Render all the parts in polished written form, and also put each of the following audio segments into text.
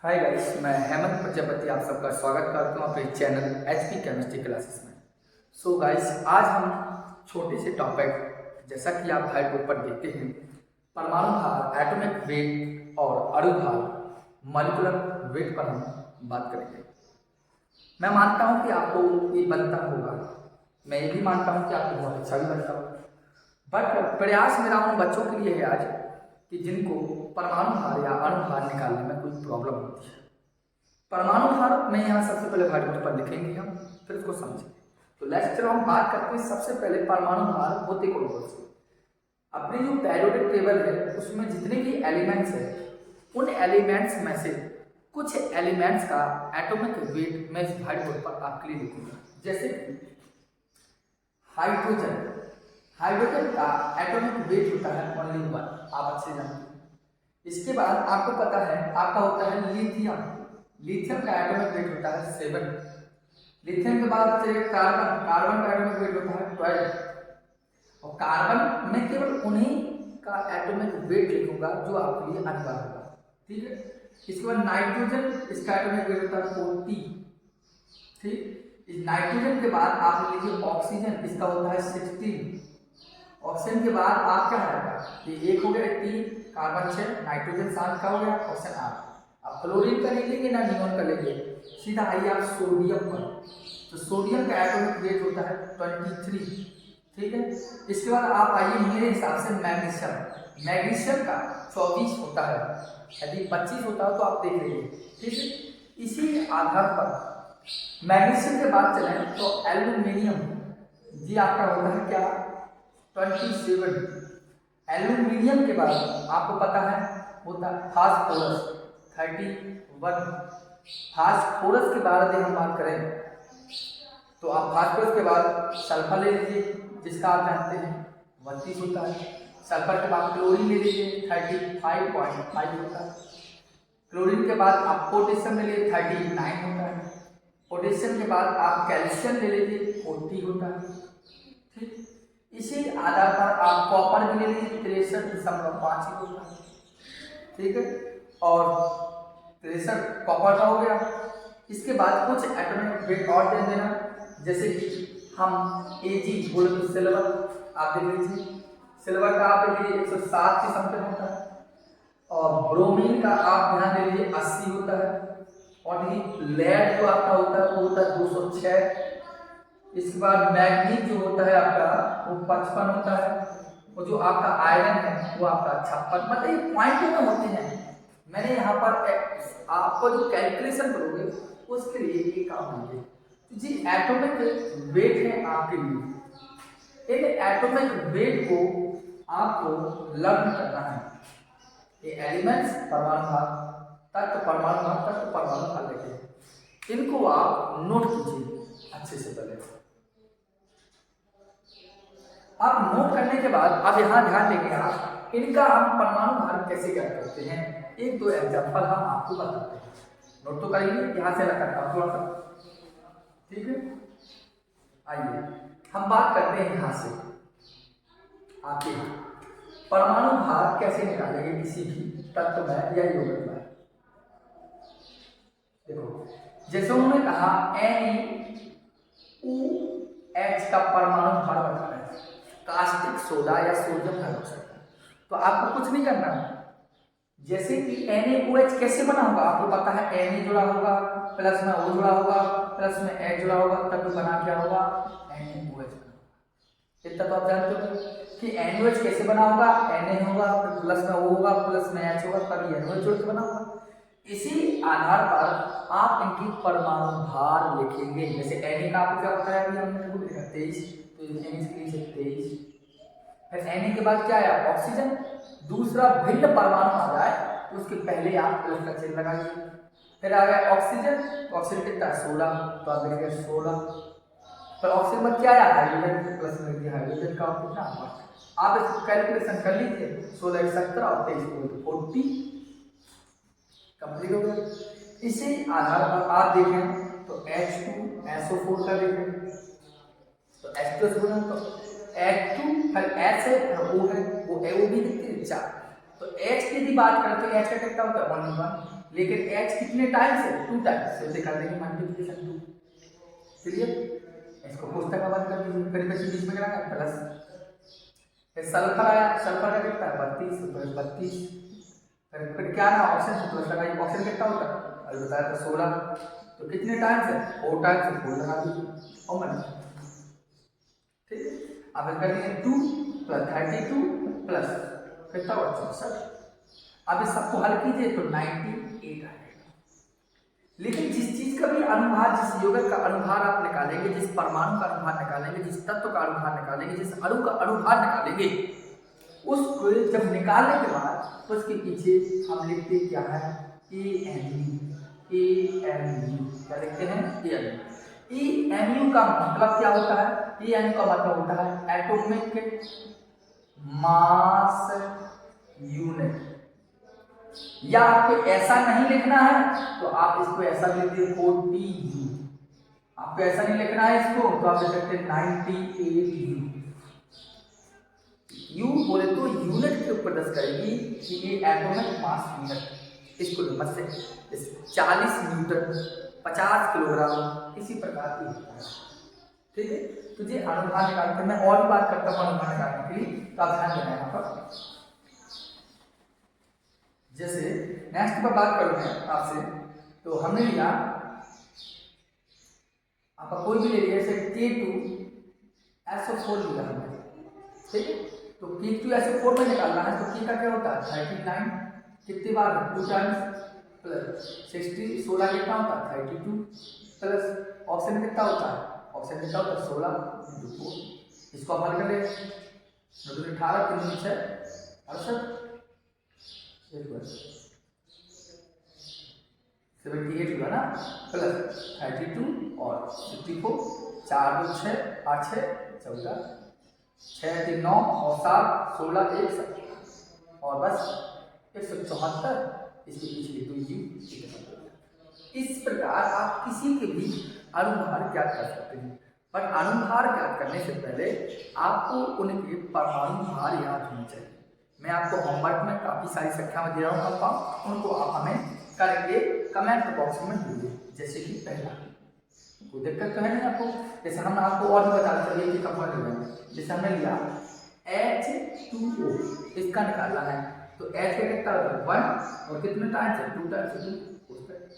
Hi guys, मैं हेमंत प्रजापति आप सबका स्वागत करता हूँ अपने चैनल एचपी केमिस्ट्री क्लासेस में। सो गाइस, आज हम छोटे से टॉपिक जैसा कि आप हाइट ऊपर देखते हैं, परमाणु भार, एटॉमिक वेट और अणु भार, मॉलिक्यूलर वेट पर हम बात करेंगे। मैं मानता हूँ कि आपको ये बनता होगा, मैं ये भी मानता हूँ कि आपको बहुत अच्छा भी बनता होगा, बट प्रयास मेरा उन बच्चों के लिए है आज कि जिनको परमाणु भार या अणु भार निकालने में कोई प्रॉब्लम होती है। परमाणु भार में यहाँ सबसे पहले व्हाइट बोर्ड पर लिखेंगे हम, फिर उसको समझेंगे। तो लेट्स चलो हम बात करते हैं सबसे पहले परमाणु भार होते कौन कौन से। अपनी जो पेरियोडिक टेबल है उसमें जितने भी एलिमेंट्स हैं उन एलिमेंट्स में से कुछ एलिमेंट्स का एटॉमिक वेट मैं इस व्हाइट बोर्ड पर आपके लिए लिखूंगा। जैसे कि हाइड्रोजन, हाइड्रोजन का एटॉमिक वेट होता है ओनली 1, आप अच्छे जानते हैं। इसके बाद आपको पता है आपका होता है लिथियम, लिथियम का एटॉमिक वेट होता है 7। लिथियम के बाद चलिए कार्बन, कार्बन का एटॉमिक वेट होता है 12। और कार्बन में केवल उन्हीं का एटॉमिक वेट लिखूंगा जो आपके लिए अनिवार्य होगा, ठीक है। इसके बाद नाइट्रोजन, इसका एटॉमिक वेट होता है 40, ठीक। इस नाइट्रोजन के बाद आप लीजिए ऑक्सीजन, इसका होता है 16। ऑक्सीजन के बाद आप क्या है, ये एक हो गया 3, कार्बन 6, नाइट्रोजन 7 का हो गया, ऑक्सीजन 8। अब फ्लोरीन का ले लेंगे ना नियोन का लेंगे, सीधा आइए आप सोडियम पर। तो सोडियम का एटॉमिक वेट होता है 23, ठीक है। इसके बाद आप आइए मेरे हिसाब से मैग्नीशियम, मैग्नीशियम का 24 होता है, यदि 25 होता है तो आप देख लीजिए, ठीक है। इसी आधार पर मैग्नीशियम के बाद चले तो एल्यूमिनियम, जी आपका होता है क्या 27। एल्यूमिनियम के बाद आपको पता है होता है फास्फोरस 31। फास्फोरस के बाद यदि हम बात करें तो आप फास्फोरस के बाद सल्फर ले लीजिए, जिसका आप जानते हैं 32 होता है। सल्फर के बाद क्लोरीन ले लीजिए 35.5 होता है। क्लोरीन के बाद आप पोटेशियम ले लीजिए 39 होता है। पोटेशियम के बाद आप कैल्शियम ले लीजिए 40 होता है, ठीक। इसी आधार पर आप कॉपर भी ले लीजिए 63.5 होता है, ठीक है। और 63 कॉपर का हो गया। इसके बाद कुछ एटॉमिक वेट और दे देना, जैसे कि हम Ag बोले तो सिल्वर, आप देख लीजिए सिल्वर का आप देख लीजिए 107 के समथिंग होता है। और ब्रोमीन का आप ध्यान दे लीजिए 80 होता है। और देखिए लेड जो आपका होता है वो होता है 206। इसके बाद मैग्नीज जो होता है आपका वो 55 होता है। और जो आपका आयरन है वो आपका 56, मतलब ये पॉइंटों में होते हैं। मैंने यहाँ पर आपको जो कैलकुलेशन करोगे उसके लिए ये काम होंगे। तो जी एटॉमिक वेट है आपके लिए, इन एटॉमिक वेट को आपको लर्न करना है। ये एलिमेंट्स परमाणु भार, तत्व परमाणु भार, तत्व परमाणु भार लेते हैं, इनको आप नोट कीजिए अच्छे से। पहले आप नोट करने के बाद अब यहाँ ध्यान देंगे आप इनका हम परमाणु भार कैसे क्या करते हैं, 1-2 एग्जाम्पल हम आपको बताते हैं। नोट तो करेंगे, यहाँ से मैं करता हूँ थोड़ा सा, ठीक है। आइए हम बात करते हैं यहाँ से आपके परमाणु भार कैसे निकालेंगे किसी भी तत्व में या यौगिक में। देखो जैसे उन्होंने कहा NaOH का परमाणु भार बताना है, कास्टिक सोडा या सोडियम हाइड्रोक्साइड, तो आपको कुछ नहीं करना है। जैसे कि NaOH कैसे बना होगा, आपको पता है Na जुड़ा होगा प्लस में O जुड़ा होगा प्लस में H जुड़ा होगा, तब बना क्या होगा NaOH। इतना तो आप जानते हो कि NaOH कैसे बना होगा, Na होगा प्लस में O होगा प्लस में H होगा, तभी NaOH जोड़ के बना होगा। इसी आधार पर आप इनकी परमाणु भार लिखेंगे। जैसे Na का आपको क्या बताया अभी हमने को लिखा 23, तो लिखेंगे इसके नीचे 23। फिर Na के बाद क्या आया ऑक्सीजन, दूसरा भिन्न परमाणु आ जाए तो उसके पहले आप प्लस का चिन्ह लगाइए। फिर आ गया ऑक्सीजन, तो ऑक्सीजन कितना है 16, तो आप लिखेंगे 16। पर ऑक्सीजन में क्या आया हाइड्रोजन, प्लस में दिया हाइड्रोजन का कितना, आप इसको कैलकुलेशन कर लीजिए, 16 17 और 23 40 कंप्लीट हो गया। इसी आधार पर आप देखें तो H2SO4 का देखें तो H2SO4 तो H2 फिर H है फिर O है, वो भी दिखती है 4। तो H की यदि बात करें तो H का कितना होता है 1 लेकिन h कितने टाइम्स है, 2 टाइम्स, तो कर देंगे मल्टीप्लिकेशन 2। क्लियर, इसको पुस्तक का बंद कर दीजिए, फिर बच्चे बीच में क्या लगाएंगे प्लस। फिर सल्फर आया, सल्फर का कितना है 32, तो 32, फिर क्या ना ऑप्शन से प्लस लगाइए, ऑप्शन कितना होता है अभी बताया था 16, तो कितने टाइम्स है 4 टाइम्स, है 4 लगा दीजिए और मन। ठीक है, अब कर देंगे 2 प्लस 32 प्लस कितना हुआ 64। अब इस सबको हल कीजिए तो 98 आएगा। लेकिन जिस चीज का भी अनुभार, जिस यौगिक का अनुभार आप निकालेंगे, जिस परमाणु का अनुभार निकालेंगे, जिस तत्व का अनुभार निकालेंगे, जिस अणु का अनुभार निकालेंगे, उसको जब निकालने के बाद उसके पीछे हम लिखते क्या है AMU। क्या लिखते हैं AMU का मतलब क्या होता है, AMU का मतलब होता है एटॉमिक मास यूनिट। या आपको ऐसा नहीं लिखना है तो आप इसको ऐसा लिख दीजिए 40U। आपको ऐसा नहीं लिखना है इसको तो आप लिख सकते हैं 98U। यू बोले तो यूनिट के ऊपर दस करेगी कि ये एटॉमिक मास यूनिट, इसको मत से 40 न्यूटन 50 किलोग्राम इसी प्रकार की होता है। ठीक है, तो ये अनुभार निकालते हैं, मैं और भी बात करता हूँ अनुभार निकालने के लिए, तो आप ध्यान देना यहाँ पर। जैसे नेक्स्ट पर बात करूँ मैं आपसे, तो हमने लिया आपका कोई भी ले लिया जैसे K2SO4 लिया हमने। ठीक है, तो K2SO4 में निकालना है तो K का क्या होता है 39, कितनी बार 2 टाइम्स प्लस 60, 16 कितना होता है 32 प्लस ऑप्शन कितना होता है, ऑप्शन कितना होता है 16 × 4। इसको आप हल कर ले 18 3 6 68 78 हुआ ना, प्लस 32 और 54, 4 2 6 8 6 14, 6 3 9 और 7 16 1 7 और बस 174, इसके पीछे 2U। इस प्रकार आप किसी के भी अनुभार ज्ञात कर सकते हैं, पर अनुभार ज्ञात करने से पहले आपको उनके परमाणु भार याद होने चाहिए। मैं आपको होमवर्क में काफ़ी सारी संख्या में दे रहा हूँ कंपाउंड, उनको आप हमें करके कमेंट बॉक्स में दीजिए। जैसे कि पहला, कोई दिक्कत तो है नहीं आपको, जैसे हम आपको और भी बता चलिए कि कंपाउंड लिया, जैसे हमने लिया H2O, इसका निकालना है तो H का कितना होता है 1 और कितने टाइम्स है 2 टाइम्स है 2,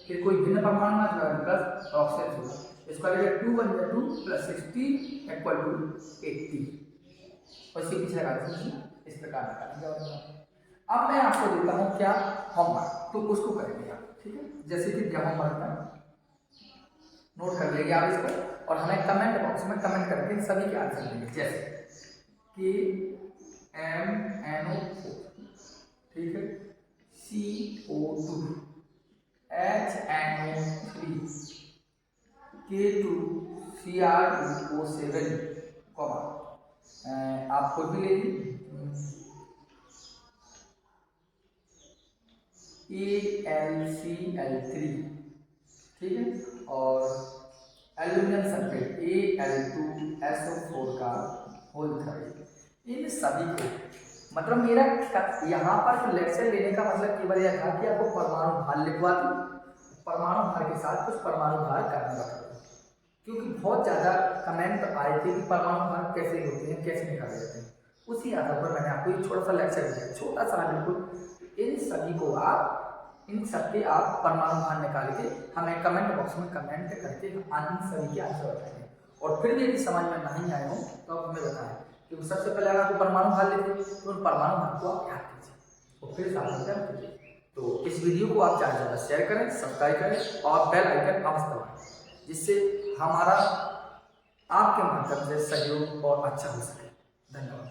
फिर कोई भिन्न परमाणु ना जोड़ा प्लस ऑक्सीजन होगा, इसका लेगा 2 1 2 प्लस 60 इक्वल टू 80 और इसके पीछे लगा दीजिए, इस प्रकार निकालेंगे। अब मैं आपको देता हूँ क्या होमवर्क, तो उसको करेंगे आप। ठीक है, जैसे कि क्या होमवर्क में नोट कर लेंगे आप इसको और हमें कमेंट बॉक्स में कमेंट करके सभी के आंसर देंगे। जैसे KMNO4, ठीक है, CO2, HNO3, K2CR2O7, आप खुद भी ले लीजिए AlCl3, ठीक है, और एल्यूमिनियम सल्फेट Al2SO4 का होल थर्ड। इन सभी को मतलब मेरा यहाँ पर लेक्चर लेने का मतलब केवल यह था कि आपको परमाणु भार लिखवा दूं, परमाणु भार के साथ कुछ परमाणु भार करने बता दूं, क्योंकि बहुत ज़्यादा कमेंट आए थे कि परमाणु भार कैसे होते हैं, कैसे निकाले जाते हैं। उसी आधार पर मैंने आपको एक छोटा सा लेक्चर दिया, छोटा सा बिल्कुल। इन सभी को आप इन सबके आप परमाणु भार निकाल के हमें कमेंट बॉक्स में कमेंट करके इन सभी के आंसर बताएंगे। और फिर भी यदि समझ में नहीं आए हो तो आप हमें बताएं, क्योंकि सबसे पहले अगर आपको परमाणु भार लेते तो उन परमाणु भार को आप याद कीजिए और फिर साथ कीजिए। तो इस वीडियो को आप ज़्यादा से ज़्यादा शेयर करें, सब्सक्राइब करें और बेल आइकन अवश्य दबाएं, जिससे हमारा आपके माध्यम से सहयोग और अच्छा हो सके। धन्यवाद।